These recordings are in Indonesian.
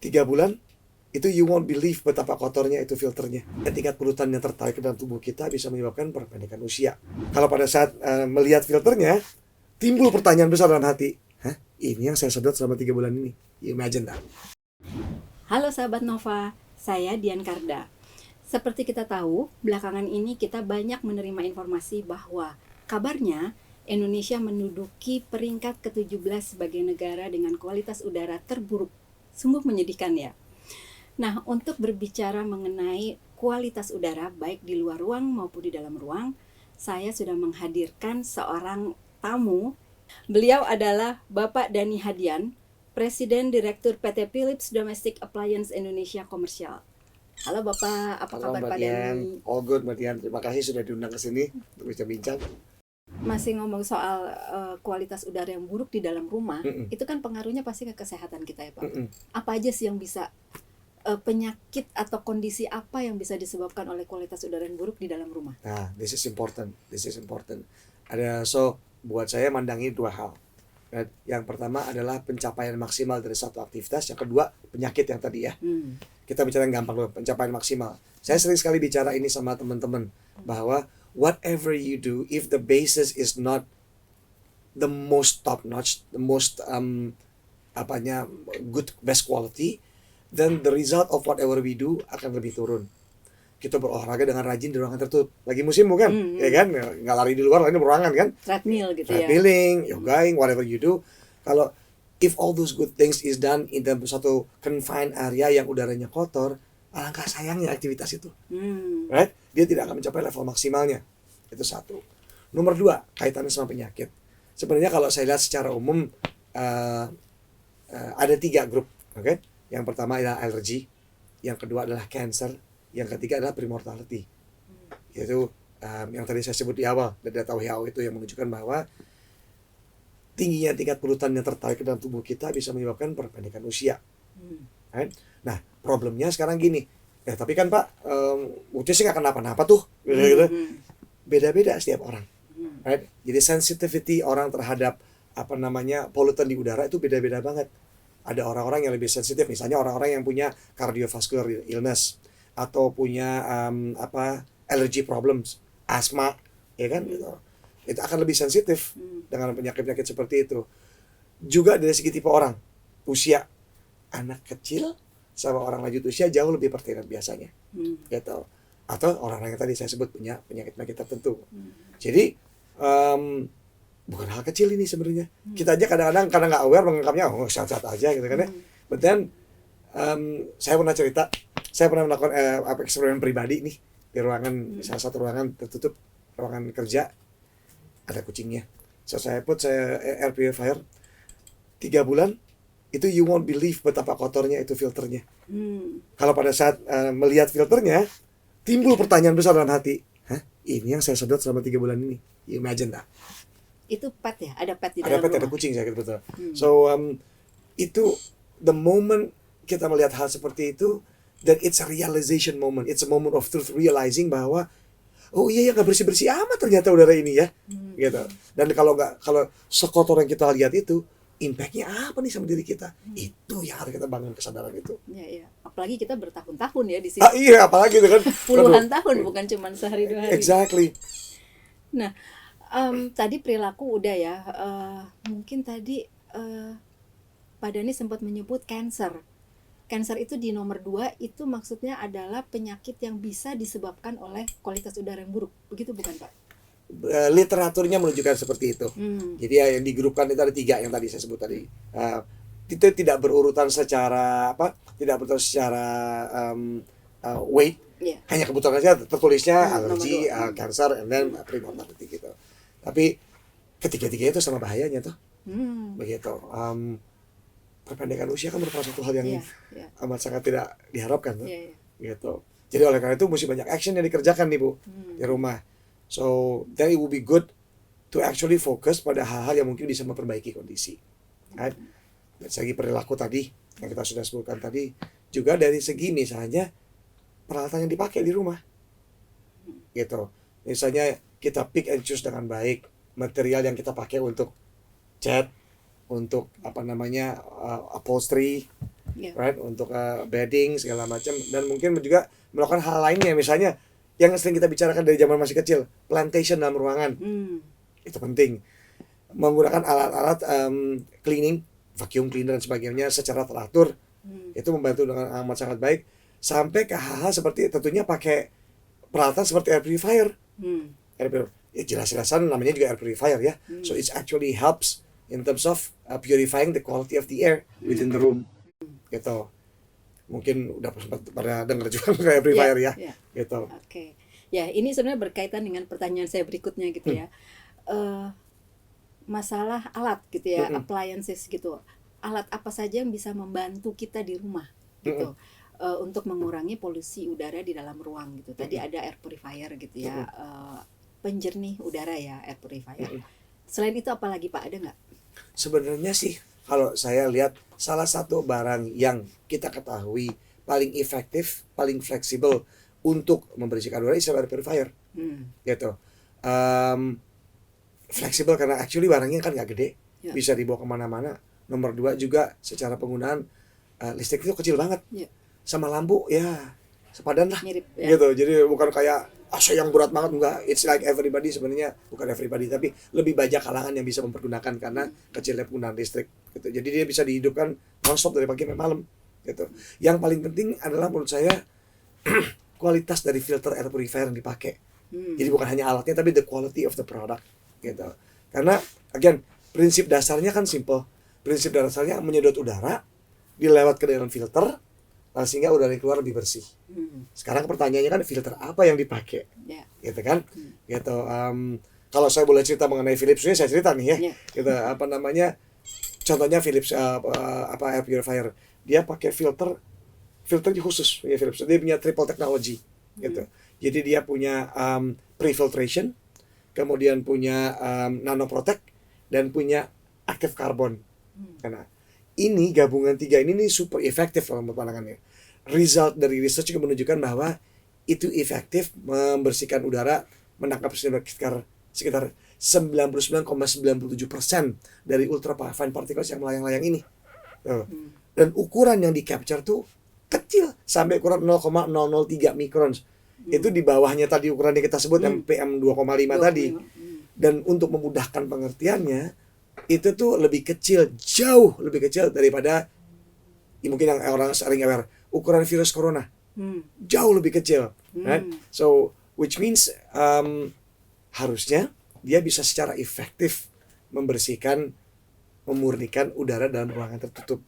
3 bulan itu you won't believe betapa kotornya itu filternya. Tingkat polutan yang tertarik ke dalam tubuh kita bisa menyebabkan perpendekan usia. Kalau pada saat melihat filternya, timbul pertanyaan besar dalam hati. Hah? Ini yang saya sedot selama 3 bulan ini. You imagine that. Halo sahabat Nova, saya Dian Karda. Seperti kita tahu, belakangan ini kita banyak menerima informasi bahwa kabarnya Indonesia menduduki peringkat ke-17 sebagai negara dengan kualitas udara terburuk. Sungguh menyedihkan ya. Nah, untuk berbicara mengenai kualitas udara baik di luar ruang maupun di dalam ruang, saya sudah menghadirkan seorang tamu. Beliau adalah Bapak Dhani Hadian, Presiden Direktur PT Philips Domestic Appliance Indonesia Komersial. Halo Bapak, apa Halo, kabar Mbak Pak Dian? Dhani? All good, Mbak Dian. Terima kasih sudah diundang ke sini untuk bincang-bincang. Masih ngomong soal kualitas udara yang buruk di dalam rumah, itu kan pengaruhnya pasti ke kesehatan kita ya Pak. Apa aja sih yang bisa penyakit atau kondisi apa yang bisa disebabkan oleh kualitas udara yang buruk di dalam rumah? Nah, this is important. Buat saya mandangi 2 hal. Yang pertama adalah pencapaian maksimal dari satu aktivitas. Yang kedua, penyakit yang tadi ya. Kita bicara yang gampang dulu, pencapaian maksimal. Saya sering sekali bicara ini sama teman-teman, bahwa whatever you do, if the basis is not the most top notch, the most good, best quality, then the result of whatever we do akan lebih turun. Kita berolahraga dengan rajin di ruangan tertutup. Lagi musim bukan? Ya kan? Nggak lari di luar, lari di ruangan kan? Treadmill gitu ya. Treadmilling, yogaing, whatever you do. Kalau if all those good things is done in dalam satu confined area yang udaranya kotor, alangkah sayangnya aktivitas itu. Right? Dia tidak akan mencapai level maksimalnya. Itu satu. Nomor 2, kaitannya sama penyakit. Sebenarnya kalau saya lihat secara umum ada 3 grup, oke? Yang pertama adalah alergi, yang kedua adalah cancer, yang ketiga adalah premortality. Yaitu yang tadi saya sebut di awal, data WHO itu yang menunjukkan bahwa tingginya tingkat polutan yang tertarik ke dalam tubuh kita bisa menyebabkan perpendekan usia. Right? Nah, problemnya sekarang gini, tapi kan Pak, udah sih nggak kenapa-napa tuh, gitu. Beda-beda setiap orang. Right? Jadi sensitivity orang terhadap polutan di udara itu beda-beda banget. Ada orang-orang yang lebih sensitif, misalnya orang-orang yang punya cardiovascular illness atau punya allergy problems, asma, ya kan? Itu akan lebih sensitif dengan penyakit-penyakit seperti itu. Juga dari segi tipe orang, usia anak kecil sama orang lanjut usia jauh lebih pertinan biasanya, gitu. Atau orang-orang yang tadi saya sebut punya penyakit-penyakit tertentu. Jadi bukan hal kecil ini sebenarnya. Kita aja kadang-kadang karena nggak aware menganggapnya sehat-sehat aja gitu kan ya. But then saya pernah cerita, saya pernah melakukan eksperimen pribadi nih di ruangan, salah satu ruangan tertutup, ruangan kerja, ada kucingnya. Saya air purifier 3 bulan itu you won't believe betapa kotornya itu filternya. Kalau pada saat melihat filternya, timbul pertanyaan besar dalam hati. Hah? Ini yang saya sedot selama 3 bulan ini. You imagine that. Itu pet ya? Ada pet di dalam rumah? Ada kucing saya betul. So itu the moment kita melihat hal seperti itu, dan it's a realization moment, it's a moment of truth, realizing bahwa oh iya ya, nggak bersih-bersih amat ternyata udara ini ya, gitu. Dan kalau sekotor yang kita lihat itu, impactnya apa nih sama diri kita? Itu yang harus kita bangun kesadaran itu. Iya. Apalagi kita bertahun-tahun ya di sini. Iya, apalagi itu kan Puluhan tahun, bukan cuma sehari 2 hari. Exactly. Nah, tadi perilaku udah ya. Mungkin tadi Pak Dhani sempat menyebut cancer. Cancer itu di nomor 2, itu maksudnya adalah penyakit yang bisa disebabkan oleh kualitas udara yang buruk. Begitu bukan Pak? Literaturnya menunjukkan seperti itu. Jadi yang digrupkan itu ada 3 yang tadi saya sebut tadi. Itu tidak berurutan secara weight. Hanya kebetulan saja tertulisnya alergi, cancer, and then premortality gitu. Tapi ketiga-tiganya itu sama bahayanya tuh. Begitu. Perpendekan usia kan merupakan satu hal yang amat sangat tidak diharapkan tuh. Gitu. Jadi oleh karena itu mesti banyak action yang dikerjakan nih Bu di rumah. So then it would be good to actually focus pada hal-hal yang mungkin bisa memperbaiki kondisi. Right? Dari segi perilaku tadi yang kita sudah sebutkan tadi, juga dari segi misalnya peralatan yang dipakai di rumah. Gitu. Misalnya kita pick and choose dengan baik material yang kita pakai untuk cat, untuk upholstery, Yeah. right? Untuk bedding segala macam, dan mungkin juga melakukan hal lainnya, misalnya yang sering kita bicarakan dari zaman masih kecil, plantation dalam ruangan. Itu penting. Menggunakan alat-alat cleaning, vacuum cleaner dan sebagainya secara teratur. Itu membantu dengan amat sangat baik. Sampai ke hal-hal seperti tentunya pakai peralatan seperti air purifier. Air purifier. Ya jelas-jelasan namanya juga air purifier ya. So it actually helps in terms of purifying the quality of the air within the room. Gitu. Mungkin udah sempat pada dengar juga air purifier ya. Gitu. Oke. Ya, ini sebenarnya berkaitan dengan pertanyaan saya berikutnya gitu ya. Masalah alat gitu ya, appliances gitu. Alat apa saja yang bisa membantu kita di rumah gitu. Untuk mengurangi polusi udara di dalam ruang gitu. Tadi ada air purifier gitu ya. Penjernih udara ya, air purifier. Selain itu apa lagi Pak, ada nggak? Sebenarnya sih kalau saya lihat salah satu barang yang kita ketahui paling efektif, paling fleksibel untuk membersihkan udara adalah air purifier. Gitu. Fleksibel karena actually barangnya kan nggak gede, bisa dibawa kemana-mana. Nomor 2 juga secara penggunaan listrik itu kecil banget, sama lampu ya sepadan lah. Mirip, gitu. Jadi bukan kayak AC yang berat banget, enggak. It's like everybody, sebenarnya bukan everybody tapi lebih banyak kalangan yang bisa mempergunakan karena kecilnya penggunaan listrik gitu. Jadi dia bisa dihidupkan non-stop dari pagi sampai malam gitu. Yang paling penting adalah menurut saya kualitas dari filter air purifier yang dipakai. Jadi bukan hanya alatnya tapi the quality of the product gitu. Karena again, prinsip dasarnya kan simple. Prinsip dasarnya menyedot udara dilewat ke dalam filter sehingga udara yang keluar lebih bersih. Sekarang pertanyaannya kan filter apa yang dipakai, gitu kan? Gitu. Kalau saya boleh cerita mengenai Philips ini, saya cerita nih ya. Gitu. Apa namanya? Contohnya Philips air purifier, dia pakai filternya khusus punya Philips. Dia punya triple technology, gitu. Jadi dia punya pre-filtration, kemudian punya nanoprotect, dan punya active carbon. Karena ini gabungan 3 ini nih super efektif dalam pandangannya. Result dari research juga menunjukkan bahwa itu efektif membersihkan udara, menangkap sekitar 99,97% dari ultrafine particles yang melayang-layang ini. Dan ukuran yang di capture tuh kecil sampai ukuran 0,003 mikrons. Itu di bawahnya tadi ukuran yang kita sebut yang PM 2,5 tadi. Dan untuk memudahkan pengertiannya, itu tuh lebih kecil, jauh lebih kecil daripada mungkin yang orang sering aware, ukuran virus corona. Jauh lebih kecil, right? So which means harusnya dia bisa secara efektif membersihkan, memurnikan udara dalam ruangan tertutup.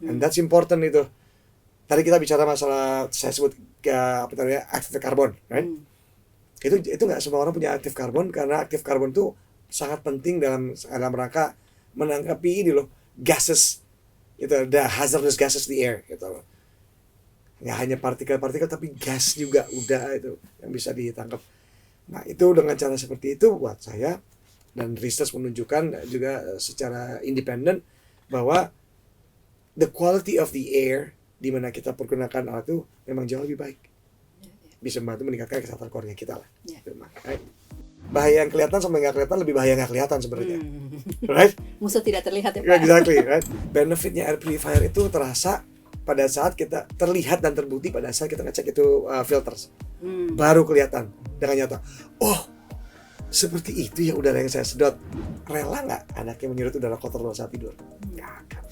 And that's important itu. Tadi kita bicara masalah, saya sebut active carbon, right? Itu nggak semua orang punya active carbon, karena active carbon tuh sangat penting dalam rangka menangkapi ini loh, gases itu, the hazardous gases di air gitu loh. Nggak hanya partikel-partikel tapi gas juga udah itu yang bisa ditangkap. Nah itu dengan cara seperti itu buat saya, dan research menunjukkan juga secara independen bahwa the quality of the air di mana kita pergunakan alat itu memang jauh lebih baik, bisa membantu meningkatkan kesehatan keluarga kita lah. Right? Bahaya yang kelihatan sama yang nggak kelihatan lebih bahaya nggak kelihatan sebenarnya, right? Musuh tidak terlihat ya Pak. Exactly, right? Benefitnya air purifier itu terasa pada saat kita terlihat dan terbukti pada saat kita ngecek itu filters, baru kelihatan dengan nyata. Oh, seperti itu ya udara yang saya sedot. Rela nggak anaknya menyedot udara kotor saat tidur? Nggak akan.